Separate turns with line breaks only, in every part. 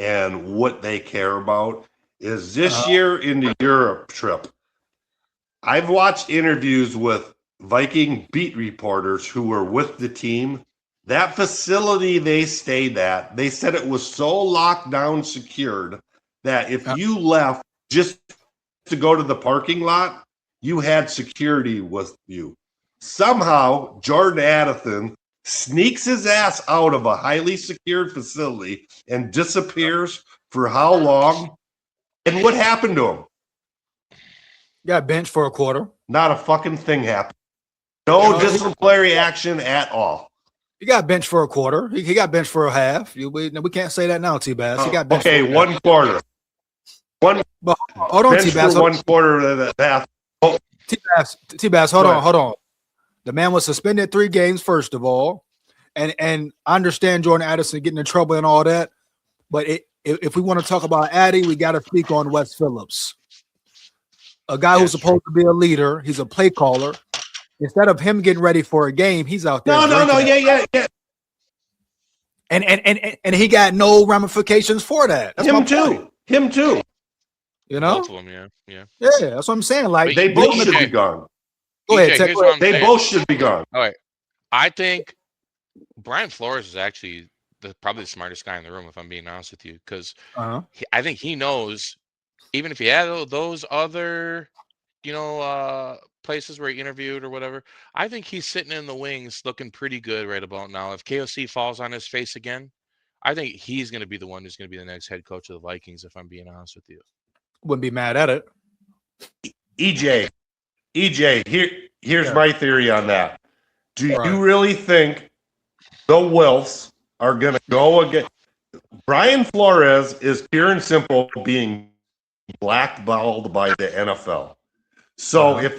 and what they care about is this year in the Europe trip. I've watched interviews with Viking beat reporters who were with the team. That facility they stayed at, they said it was so locked down, secured, that if you left just to go to the parking lot, you had security with you. Somehow, Jordan Addison sneaks his ass out of a highly secured facility and disappears for how long? And what happened to him?
Got benched for a quarter.
Not a fucking thing happened. No disciplinary action at all.
He got benched for a quarter. He got benched for a half. We can't say that now, T-Bass. He got benched
for 1 quarter. Hold
on, T-Bass.
1 quarter of that half.
T-Bass, hold on. The man was suspended 3 games, first of all. And I understand Jordan Addison getting in trouble and all that. But if we want to talk about Addy, we got to speak on Wes Phillips. A guy who's supposed to be a leader. He's a play caller. Instead of him getting ready for a game, he's out there.
No. Yeah.
And he got no ramifications for that. That's
Him too.
You know?
Both of them, yeah.
Yeah, that's what I'm saying. Like
they both should be gone.
Go ahead,
they both should be gone.
All right. I think Brian Flores is actually probably the smartest guy in the room, if I'm being honest with you, because I think he knows, even if he had those other, places where he interviewed or whatever, I think he's sitting in the wings looking pretty good right about now. If KOC falls on his face again, I think he's going to be the one who's going to be the next head coach of the Vikings, if I'm being honest with you.
Wouldn't be mad at it.
EJ, here's my theory on that. Do you really think the Wilfs are going to go again? Brian Flores is pure and simple being blackballed by the NFL. So if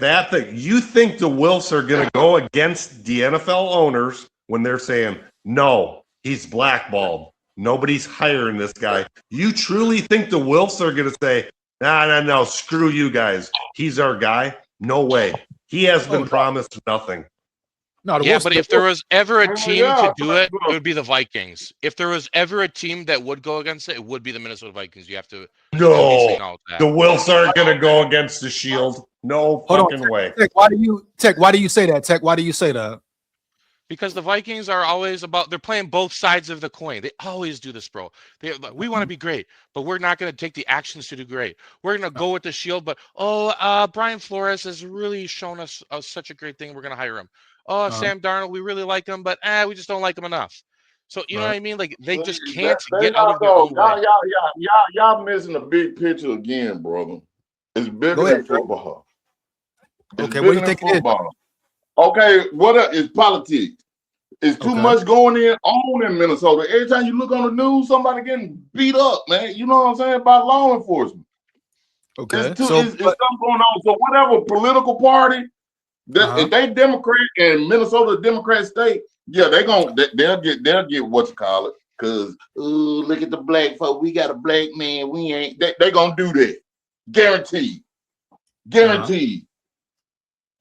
you think the Wilfs are going to go against the NFL owners when they're saying, no, he's blackballed, nobody's hiring this guy. You truly think the Wilfs are going to say, no, screw you guys. He's our guy? No way. He has been promised nothing.
But if there was ever a team to do it, it would be the Vikings. If there was ever a team that would go against it, it would be the Minnesota Vikings. You have to.
No, the Wilfs aren't going to go against the Shield. No fucking way.
Tech, why do you say that? Tech, why do you say that?
Because the Vikings are always they're playing both sides of the coin. They always do this, bro. We want to be great, but we're not going to take the actions to do great. We're going to go with the Shield, but Brian Flores has really shown us such a great thing. We're going to hire him. Sam Darnold, we really like him, but we just don't like him enough. So you know what I mean? Like they just can't get out of their own way.
Y'all missing the big picture again, brother. It's bigger than football.
Okay, what do you think it is?
Okay, what is politics? It's too much going on in Minnesota. Every time you look on the news, somebody getting beat up, man. You know what I'm saying? By law enforcement.
Okay.
It's something going on. So whatever political party, if they Democrat and Minnesota Democrat state, they'll get what you call it. Cause look at the black folk. We got a black man. We ain't. They gonna do that. Guaranteed.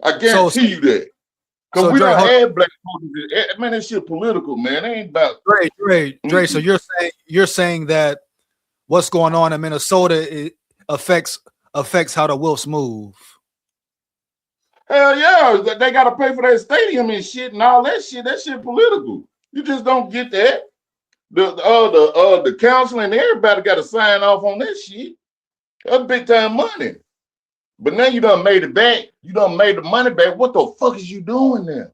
I guarantee you that. Because we don't have black folks. Man, that shit political, man. It ain't about
Dre. So you're saying that what's going on in Minnesota affects how the Wilfs move.
Hell yeah, they gotta pay for that stadium and shit and all that shit. That shit political. You just don't get that. The council and everybody got to sign off on that shit. That's big time money. But now you done made it back. You done made the money back. What the fuck is you doing there?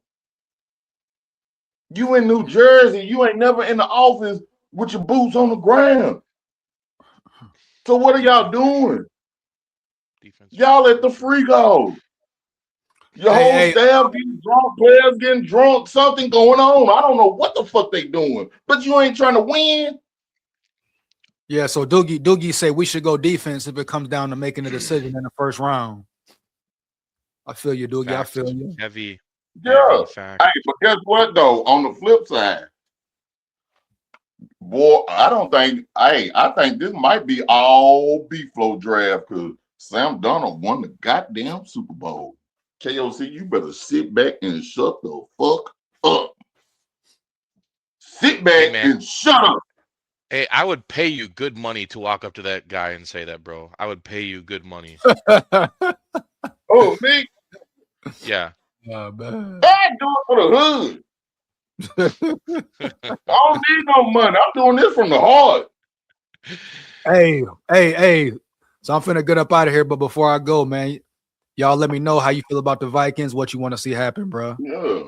You in New Jersey. You ain't never in the office with your boots on the ground. So what are y'all doing? Defense. Y'all at the free go. Your whole staff getting drunk, players getting drunk, something going on. I don't know what the fuck they doing, but you ain't trying to win.
Yeah, so Doogie say we should go defense if it comes down to making a decision in the first round. I feel you, Doogie. I feel you.
Heavy.
Yeah. Hey, but guess what though? On the flip side, boy, I think this might be all B-flow draft because Sam Darnold won the goddamn Super Bowl. KOC, you better sit back and shut the fuck up. Sit back and shut up.
Hey, I would pay you good money to walk up to that guy and say that, bro. I would pay you good money.
Oh, me?
Yeah.
Oh, man.
I do it for the hood. I don't need no money. I'm doing this from the heart.
Hey. So I'm finna get up out of here, but before I go, man, y'all let me know how you feel about the Vikings, what you want to see happen, bro.
Yeah.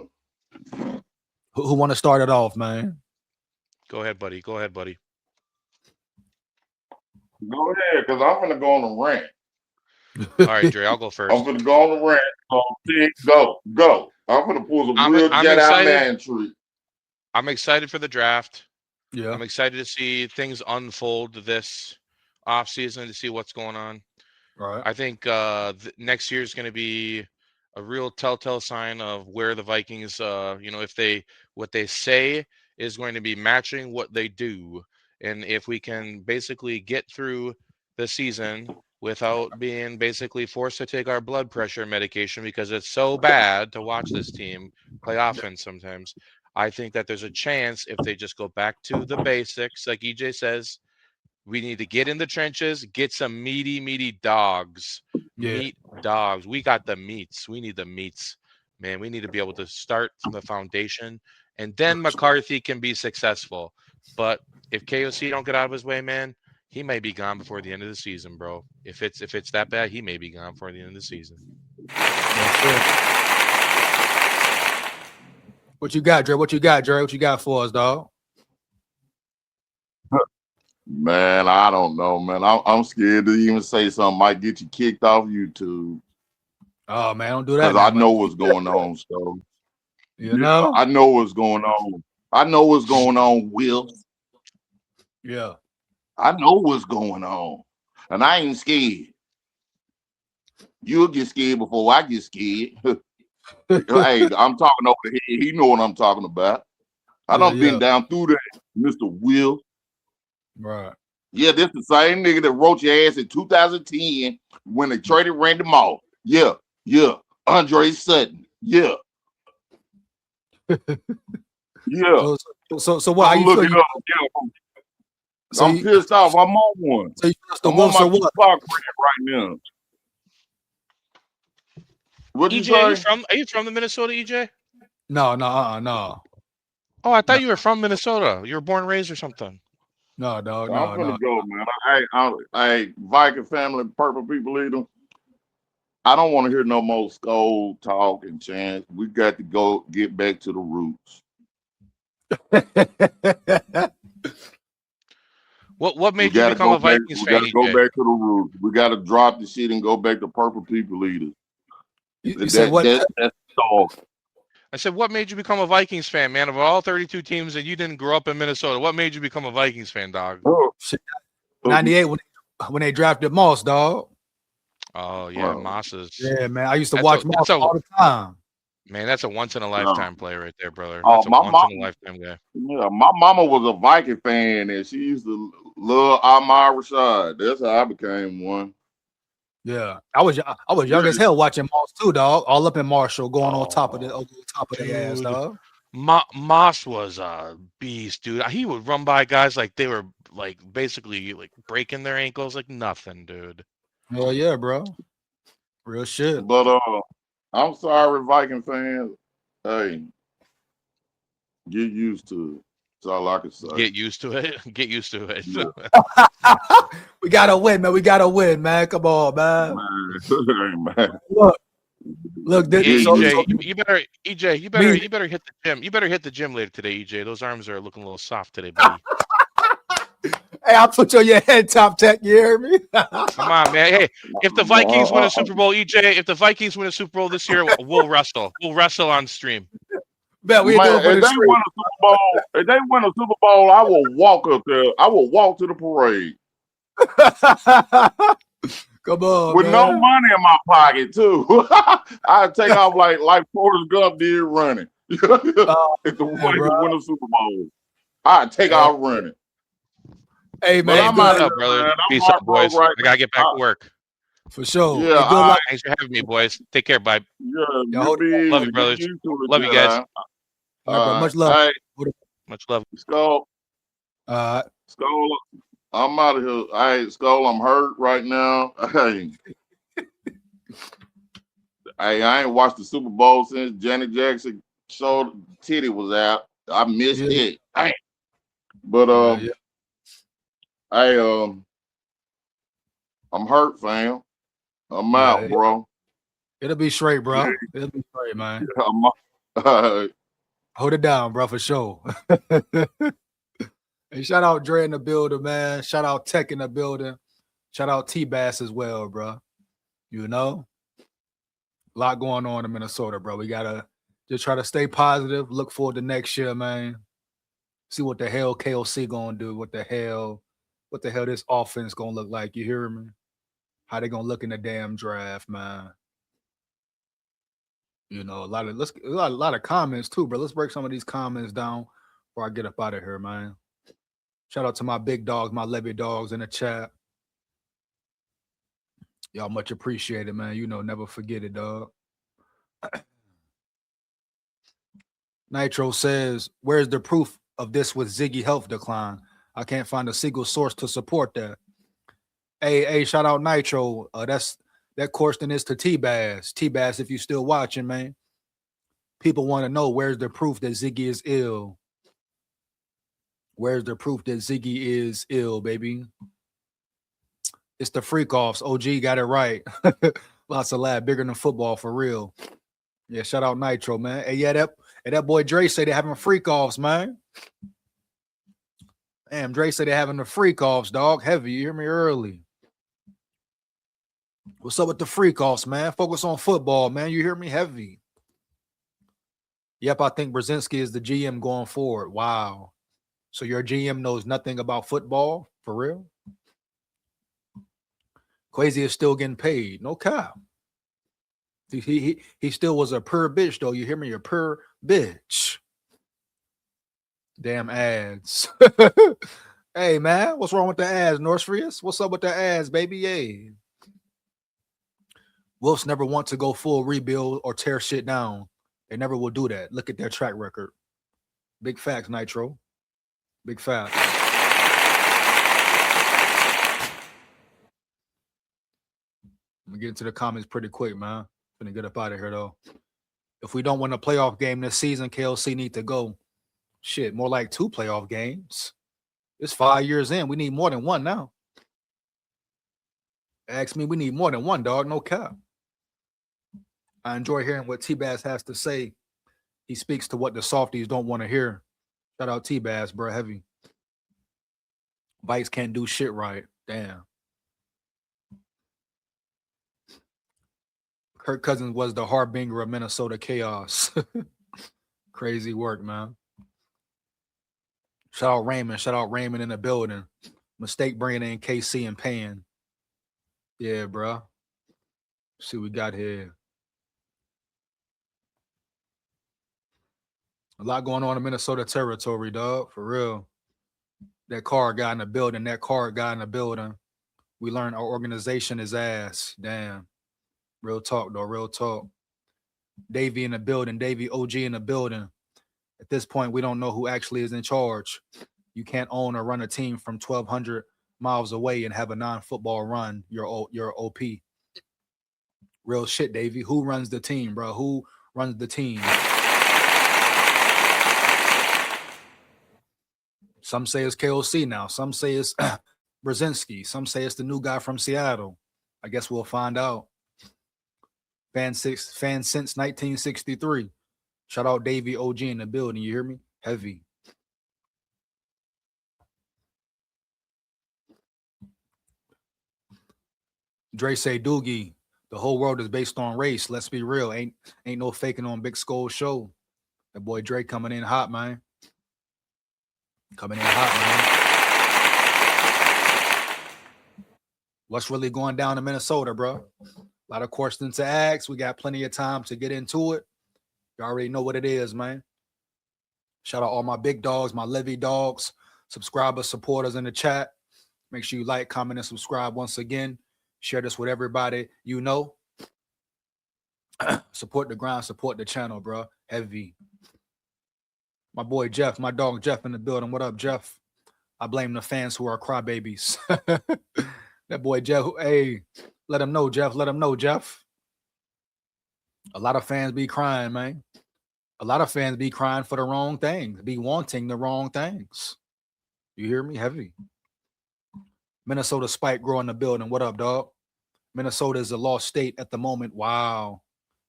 Who want to start it off, man?
Go ahead, buddy. Go ahead, buddy.
Go ahead, because I'm going to go on a rant.
All right, Dre, I'll go
I'm
first.
going to go on a rant. Go. I'm going to pull some
I'm
real Jedi
excited.
man tree.
I'm excited for the draft.
Yeah.
I'm excited to see things unfold this offseason to see what's going on.
Right.
I think next year is going to be a real telltale sign of where the Vikings, if what they say is going to be matching what they do. And if we can basically get through the season without being basically forced to take our blood pressure medication because it's so bad to watch this team play offense sometimes, I think that there's a chance if they just go back to the basics, like EJ says, we need to get in the trenches, get some meaty dogs.
Yeah.
Meat dogs. We got the meats. We need the meats. Man, we need to be able to start from the foundation. And then McCarthy can be successful. But if KOC don't get out of his way, man, he may be gone before the end of the season, bro. If it's that bad, he may be gone before the end of the season.
What you got, Dre? What you got for us, dog?
Man, I don't know, man. I'm scared to even say something might get you kicked off YouTube.
Oh, man, don't do that.
Because I know what's going on, so.
You know?
I know what's going on. I know what's going on, Will.
Yeah.
I know what's going on. And I ain't scared. You'll get scared before I get scared. Hey, I'm talking over here. He know what I'm talking about. I done been down through that, Mr. Will.
Right.
Yeah, this the same nigga that wrote your ass in 2010 when they traded Randy Moss. Yeah. Andre Sutton. Yeah. Yeah.
So what? How you
look
feel?
it up. Yeah. I'm pissed off. I'm on one.
So
I'm on my Tupac right now. What you
EJ,
say?
are you from the Minnesota, EJ?
No.
Oh, I thought you were from Minnesota. You were born and raised or something.
No, dog.
I'm gonna go, man. Hey, Viking family, purple people eater. I don't want to hear no more SKOL talk and chants. We got to go get back to the roots.
What made you become a Vikings fan?
We got to go back to the roots. We got to drop the shit and go back to purple people eaters.
You said what?
That's dog.
I said, what made you become a Vikings fan, man? Of all 32 teams and you didn't grow up in Minnesota, what made you become a Vikings fan, dog?
98 when they drafted Moss, dog.
Oh, yeah, Moss's.
Yeah, man. I used to watch Moss all the time.
Man, that's a once-in-a-lifetime play right there, brother.
Oh,
that's a once-in-a-lifetime guy.
Yeah, my mama was a Viking fan, and she used to love Amar Rashad. That's how I became one.
Yeah, I was young as hell watching Moss too, dog. All up in Marshall, going on top of their ass, dog.
Moss was a beast, dude. He would run by guys like they were like basically like breaking their ankles like nothing, dude.
Hell yeah, bro. Real shit.
But I'm sorry, Viking fans. Hey, get used to it. That's all I can say.
Get used to it. Get used to it.
Yeah.
We gotta win, man. We gotta win, man. Come on, man.
Man.
Look,
EJ, you better hit the gym. You better hit the gym later today, EJ. Those arms are looking a little soft today, buddy.
Hey, I'll put you on your head, Top Tech. You hear me?
Come on, man. Hey, if the Vikings win a Super Bowl, EJ, if the Vikings win a Super Bowl this year, we'll wrestle. We'll wrestle on stream.
Bet we
if they win a Super Bowl, I will walk up there. I will walk to the parade.
Come on,
with
man.
no money in my pocket too. I take off like Forrest Gump did running. If the Vikings win a Super Bowl, I take off running.
Hey man,
peace up, brother. Peace up, boys. I gotta get back to work.
For sure.
Yeah.
Thanks for having me, boys. Take care, bye.
Yeah,
love you, brothers. Love you guys.
All right, bro. Much love.
Much love.
Let's go. SKOL, I'm out of here. Hey, SKOL, I'm hurt right now. Hey, I ain't watched the Super Bowl since Janet Jackson showed titty was out. I missed it. Dang. But hey, I'm hurt, fam. I'm out, bro.
It'll be straight, bro. It'll be straight, man.
Hold
it down, bro, for sure. Hey, shout out Dre in the building, man. Shout out Tech in the building. Shout out T-Bass as well, bro. You know, a lot going on in Minnesota, bro. We gotta just try to stay positive. Look forward to next year, man. See what the hell KOC gonna do. What the hell this offense gonna look like. You hear me? How they gonna look in the damn draft, man? You know, a lot of comments too, bro. Let's break some of these comments down before I get up out of here, man. Shout out to my big dogs, my Levy dogs in the chat. Y'all much appreciated, man. You know, never forget it, dog. Nitro says, where's the proof of this with Ziggy health decline? I can't find a single source to support that. Hey, shout out Nitro. That question is to T-Bass. T-Bass, if you still watching, man. People want to know where's the proof that Ziggy is ill. Where's the proof that Ziggy is ill, baby? It's the freak offs. OG got it right. Lots of lab, bigger than football for real. Yeah, shout out Nitro, man. Hey, yeah, that boy Dre say they having freak offs, man. Damn, Dre say they having the freak offs, dog. Heavy, you hear me early. What's up with the freak offs, man? Focus on football, man. You hear me? Heavy. Yep, I think Brzezinski is the GM going forward. Wow. So your GM knows nothing about football? For real? Quasi is still getting paid. No cap. He still was a pure bitch, though. You hear me? A pure bitch. Damn ads. Hey, man, what's wrong with the ads, Northfrius? What's up with the ads, baby? Hey. Wolves never want to go full rebuild or tear shit down. They never will do that. Look at their track record. Big facts, Nitro. Big facts. I'm gonna get into the comments pretty quick, man. Gonna get up out of here, though. If we don't win a playoff game this season, KLC need to go. Shit, more like 2 playoff games. It's 5 years in. We need more than 1 now. Ask me, we need more than 1, dog. No cap. I enjoy hearing what T-Bass has to say. He speaks to what the softies don't want to hear. Shout out T-Bass, bro. Heavy. VIKES can't do shit right. Damn. Kirk Cousins was the harbinger of Minnesota chaos. Crazy work, man. Shout out Raymond. Shout out Raymond in the building. Mistake bringing in KC and Pan. Yeah, bro. See what we got here. A lot going on in Minnesota territory, dog. For real. That card guy in the building. We learned our organization is ass. Damn. Real talk, though. Real talk. Davey in the building. Davey OG in the building. At this point, we don't know who actually is in charge. You can't own or run a team from 1,200 miles away and have a non-football run. You're OP. Real shit, Davey. Who runs the team, bro? Who runs the team? Some say it's KOC now. Some say it's Brzezinski. Some say it's the new guy from Seattle. I guess we'll find out. Fan since 1963. Shout out Davey OG in the building. You hear me? Heavy. Dre say, Doogie, the whole world is based on race. Let's be real. Ain't no faking on Big SKOL show. That boy Dre coming in hot, man. Coming in hot, man. What's really going down in Minnesota, bro? A lot of questions to ask. We got plenty of time to get into it. You already know what it is, man. Shout out all my big dogs, my Levy dogs, subscribers, supporters in the chat. Make sure you like, comment, and subscribe once again. Share this with everybody you know. Support the grind, support the channel, bro. Heavy. My boy Jeff, my dog Jeff in the building. What up, Jeff? I blame the fans who are crybabies. That boy Jeff, hey, let him know, Jeff. Let him know, Jeff. A lot of fans be crying, man. A lot of fans be crying for the wrong things, be wanting the wrong things. You hear me? Heavy. Minnesota Spike growing the building. What up, dog? Minnesota is a lost state at the moment. Wow.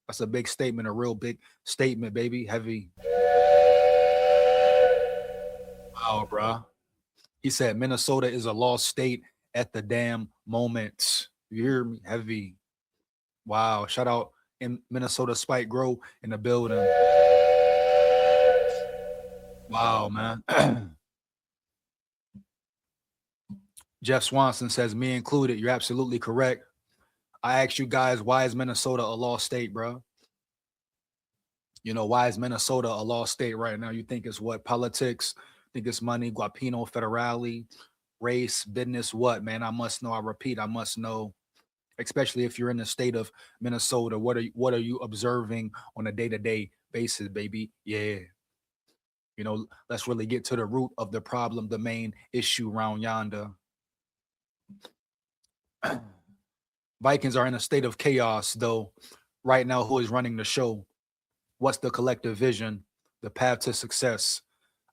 That's a big statement, a real big statement, baby. Heavy. Wow, bro. He said Minnesota is a lost state at the damn moment. You hear me? Heavy. Wow. Shout out in Minnesota Spike Grow in the building. Wow, man. Jeff Swanson says, me included. You're absolutely correct. I asked you guys, why is Minnesota a lost state, bro? You know, why is Minnesota a lost state right now? You think it's what? Politics? Think it's money, Guapino Federale, race, business, what, man? I must know. I repeat, I must know. Especially if you're in the state of Minnesota, what are you observing on a day-to-day basis, baby? Yeah. You know, let's really get to the root of the problem, the main issue around yonder. Vikings are in a state of chaos, though. Right now, who is running the show? What's the collective vision? The path to success?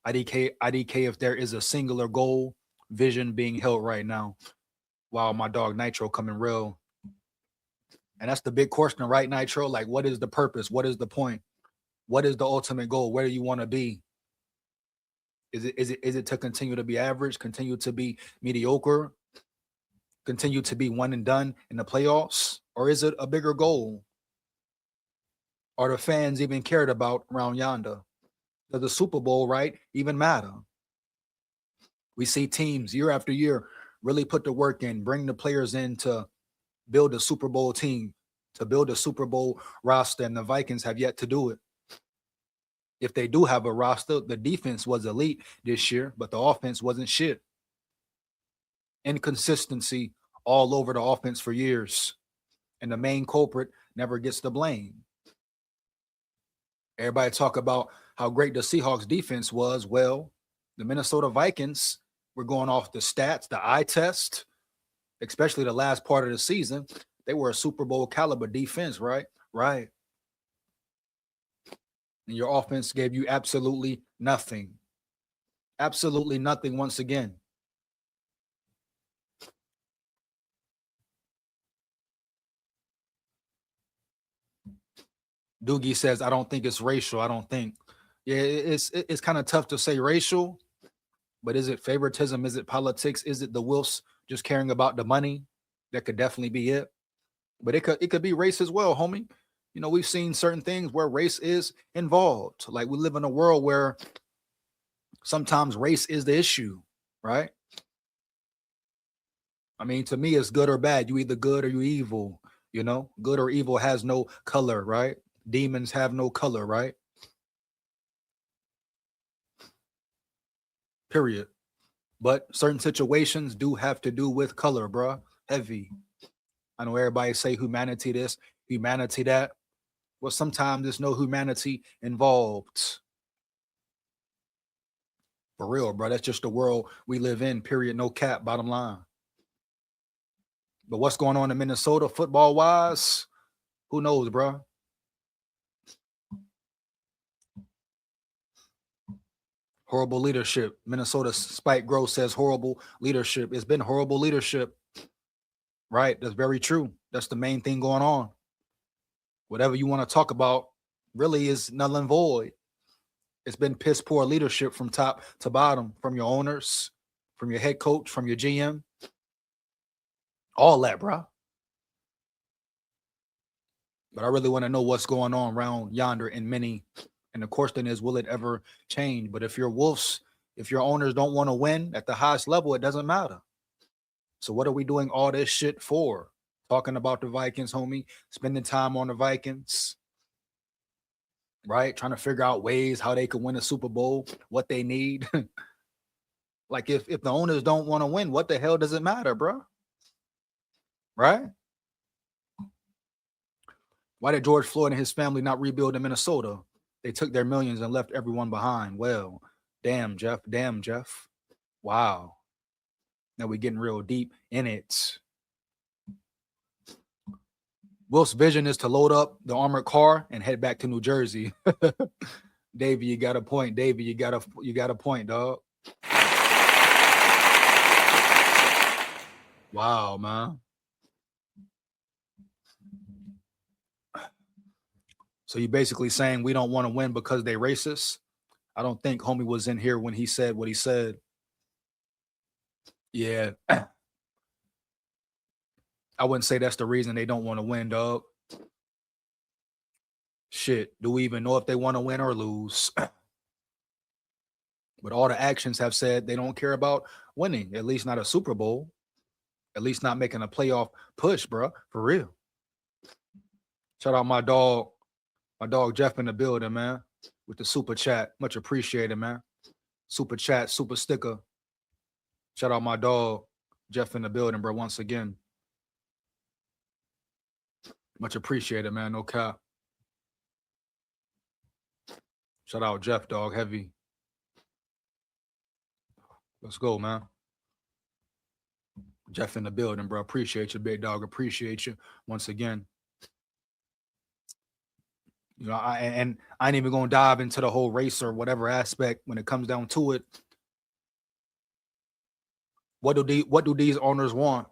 IDK, if there is a singular goal, vision being held right now. Wow, my dog Nitro coming real. And that's the big question, right, Nitro? Like, what is the purpose? What is the point? What is the ultimate goal? Where do you want to be? Is it to continue to be average, continue to be mediocre, continue to be one and done in the playoffs? Or is it a bigger goal? Are the fans even cared about around yonder? Does the Super Bowl, right, even matter? We see teams year after year really put the work in, bring the players in to build a Super Bowl team, to build a Super Bowl roster, and the Vikings have yet to do it. If they do have a roster, the defense was elite this year, but the offense wasn't shit. Inconsistency all over the offense for years, and the main culprit never gets the blame. Everybody talk about how great the Seahawks defense was. Well, the Minnesota Vikings were going off the stats, the eye test, especially the last part of the season. They were a Super Bowl caliber defense, right? Right. And your offense gave you absolutely nothing. Absolutely nothing once again. Doogie says, I don't think it's racial. I don't think. Yeah, it's kind of tough to say racial, but is it favoritism? Is it politics? Is it the Wilfs just caring about the money? That could definitely be it. But it could be race as well, homie. You know, we've seen certain things where race is involved. Like we live in a world where sometimes race is the issue, right? I mean, to me, it's good or bad. You either good or you evil, you know? Good or evil has no color, right? Demons have no color, right? Period. But certain situations do have to do with color, bruh. Heavy. I know everybody say humanity this, humanity that. Well, sometimes there's no humanity involved. For real, bro. That's just the world we live in, period. No cap, bottom line. But what's going on in Minnesota football-wise? Who knows, bro? Horrible leadership. Minnesota Spike Gross says horrible leadership. It's been horrible leadership. Right? That's very true. That's the main thing going on. Whatever you want to talk about really is null and void. It's been piss poor leadership from top to bottom, from your owners, from your head coach, from your GM. All that, bro. But I really want to know what's going on around yonder in many. And the question is, will it ever change? But if your Wolves, if your owners don't want to win at the highest level, it doesn't matter. So what are we doing all this shit for? Talking about the Vikings, homie, spending time on the Vikings, right? Trying to figure out ways how they could win a Super Bowl, what they need. Like if the owners don't want to win, what the hell does it matter, bro? Right? Why did George Floyd and his family not rebuild in Minnesota? They took their millions and left everyone behind. Well, damn, Jeff. Damn, Jeff. Wow. Now we're getting real deep in it. Wilf's vision is to load up the armored car and head back to New Jersey. Davey, you got a point. Davey, you got a point, dog. Wow, man. So you basically saying we don't want to win because they racist? I don't think homie was in here when he said what he said. Yeah. I wouldn't say that's the reason they don't want to win, dog. Shit, do we even know if they want to win or lose? But all the actions have said they don't care about winning, at least not a Super Bowl, at least not making a playoff push, bro, for real. Shout out my dog Jeff in the building, man, with the super chat. Much appreciated, man. Super chat, super sticker. Shout out my dog Jeff in the building, bro, once again. Much appreciated, man. No cap. Shout out Jeff, dog. Heavy. Let's go, man. Jeff in the building, bro. Appreciate you, big dog. Appreciate you once again. You know, I ain't even gonna dive into the whole race or whatever aspect when it comes down to it. What do these owners want?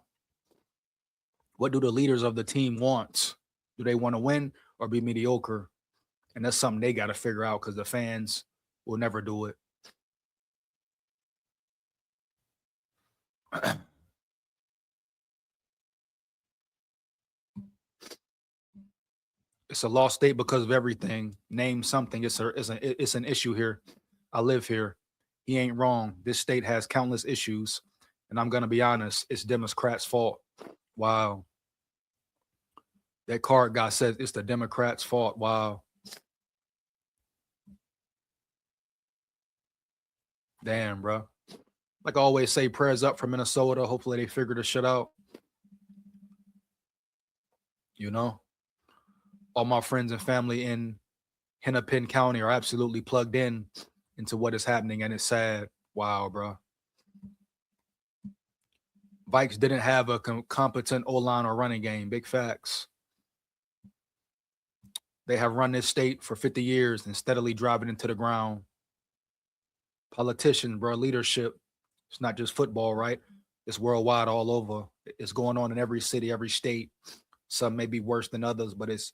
What do the leaders of the team want? Do they want to win or be mediocre? And that's something they got to figure out because the fans will never do it. It's a lost state because of everything. Name something. It's an issue here. I live here. He ain't wrong. This state has countless issues. And I'm going to be honest, it's Democrats' fault. Wow. That card guy says it's the Democrats' fault. Wow. Damn, bro. Like I always say, prayers up for Minnesota. Hopefully they figure this shit out. You know? All my friends and family in Hennepin County are absolutely plugged in into what is happening, and it's sad. Wow, bro. VIKES didn't have a competent O-line or running game. Big facts. They have run this state for 50 years and steadily driving into the ground. Politicians, bro, leadership. It's not just football, right? It's worldwide, all over. It's going on in every city, every state. Some may be worse than others, but it's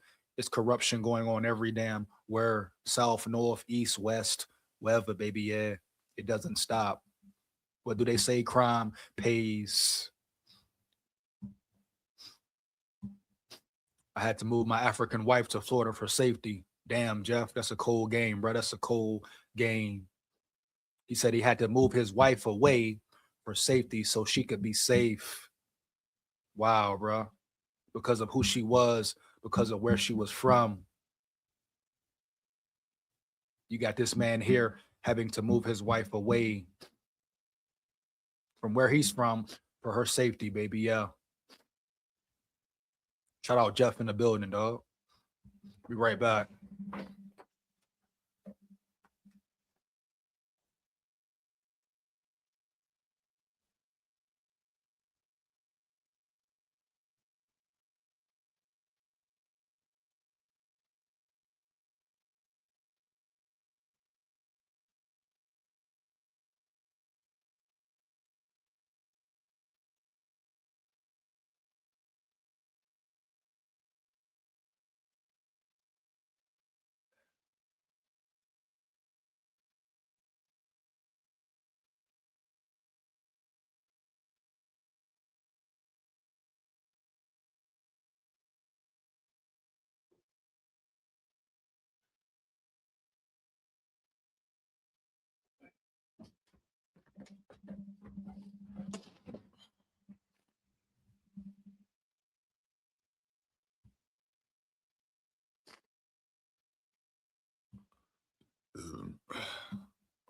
corruption going on every damn where, south, north, east, west, wherever, baby. Yeah, it doesn't stop. What do they say? Crime pays. I had to move my African wife to Florida for safety. Damn, Jeff, that's a cold game, bro. That's a cold game. He said he had to move his wife away for safety so she could be safe. Wow, bro. Because of who she was, because of where she was from. You got this man here having to move his wife away from where he's from for her safety, baby. Yeah. Shout out Jeff in the building, dog. Be right back.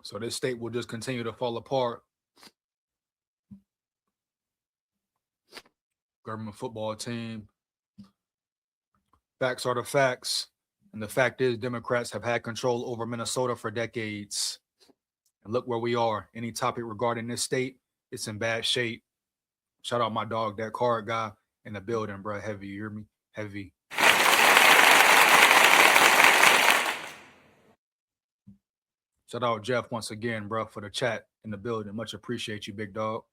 So this state will just continue to fall apart. Government football team. Facts are the facts. And the fact is, Democrats have had control over Minnesota for decades. And look where we are. Any topic regarding this state, it's in bad shape. Shout out my dog, that card guy in the building, bro. Heavy, you hear me? Heavy. Shout out Jeff once again, bro, for the chat in the building. Much appreciate you, big dog.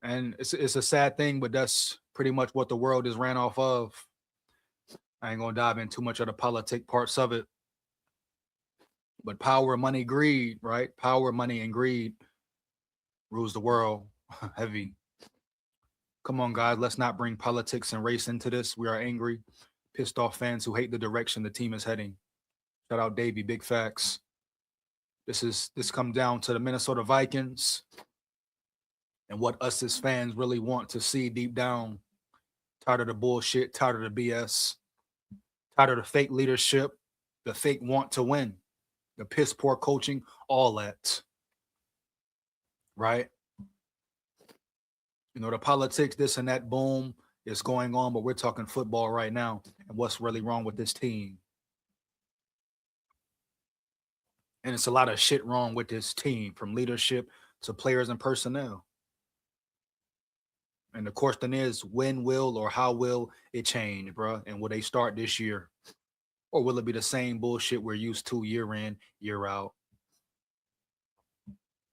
And it's a sad thing, but that's pretty much what the world is ran off of. I ain't gonna dive in too much of the politic parts of it. But power, money, greed, right? Power, money, and greed rules the world. Heavy. Come on, guys. Let's not bring politics and race into this. We are angry, pissed off fans who hate the direction the team is heading. Shout out Davey, big facts. This comes down to the Minnesota Vikings and what us as fans really want to see deep down. Tired of the bullshit, tired of the BS, tired of the fake leadership, the fake want to win, the piss poor coaching, all that. Right? You know, the politics, this and that, boom, is going on, but we're talking football right now and what's really wrong with this team. And it's a lot of shit wrong with this team, from leadership to players and personnel. And the question is, when will or how will it change, bro? And will they start this year? Or will it be the same bullshit we're used to year in, year out?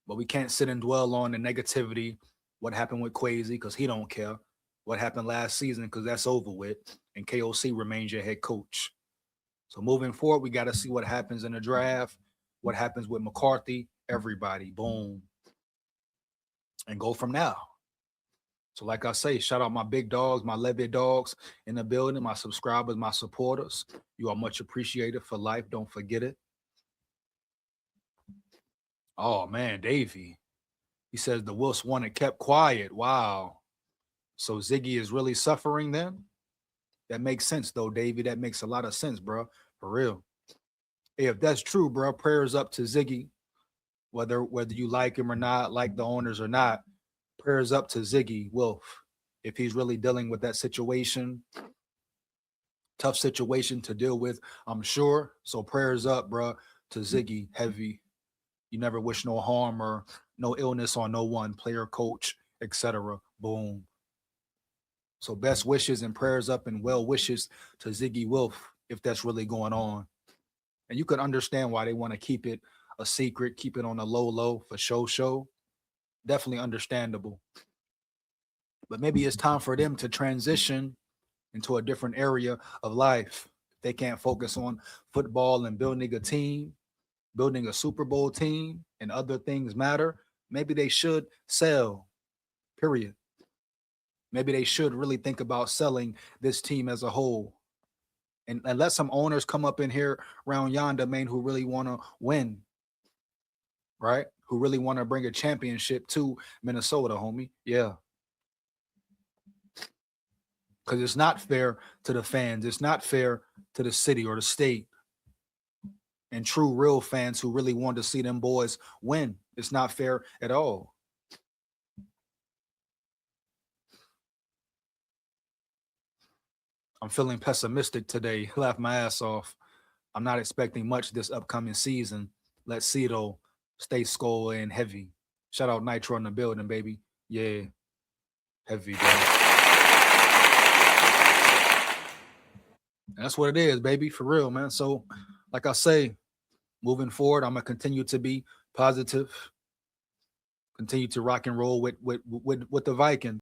But we can't sit and dwell on the negativity, what happened with Kwesi, because he don't care. What happened last season, because that's over with. And KOC remains your head coach. So moving forward, we got to see what happens in the draft, what happens with McCarthy, everybody, boom. And go from now. So like I say, shout out my big dogs, my Levy dogs in the building, my subscribers, my supporters. You are much appreciated for life. Don't forget it. Oh, man, Davey. He says the Wolves wanted kept quiet. Wow. So Ziggy is really suffering then? That makes sense, though, Davey. That makes a lot of sense, bro. For real. Hey, if that's true, bro, prayers up to Ziggy. Whether you like him or not, like the owners or not, prayers up to Ziggy Wolf. If he's really dealing with that situation, tough situation to deal with, I'm sure. So prayers up, bro, to Ziggy, heavy. You never wish no harm or no illness on no one, player, coach, etc. Boom. So best wishes and prayers up and well wishes to Ziggy Wolf if that's really going on. And you can understand why they want to keep it a secret, keep it on the low for show. Definitely understandable. But maybe it's time for them to transition into a different area of life. They can't focus on football and building a team, building a Super Bowl team, and other things matter. Maybe they should sell, period. Maybe they should really think about selling this team as a whole. And let some owners come up in here around yonder, man, who really want to win, right? Who really want to bring a championship to Minnesota, homie. Yeah. Because it's not fair to the fans. It's not fair to the city or the state. And true, real fans who really want to see them boys win. It's not fair at all. I'm feeling pessimistic today. Laugh my ass off. I'm not expecting much this upcoming season. Let's see, though. Stay SKOL and heavy. Shout out Nitro in the building, baby. Yeah. Heavy, bro. And that's what it is, baby. For real, man. So, like I say, moving forward, I'm going to continue to be positive. Continue to rock and roll with the Vikings.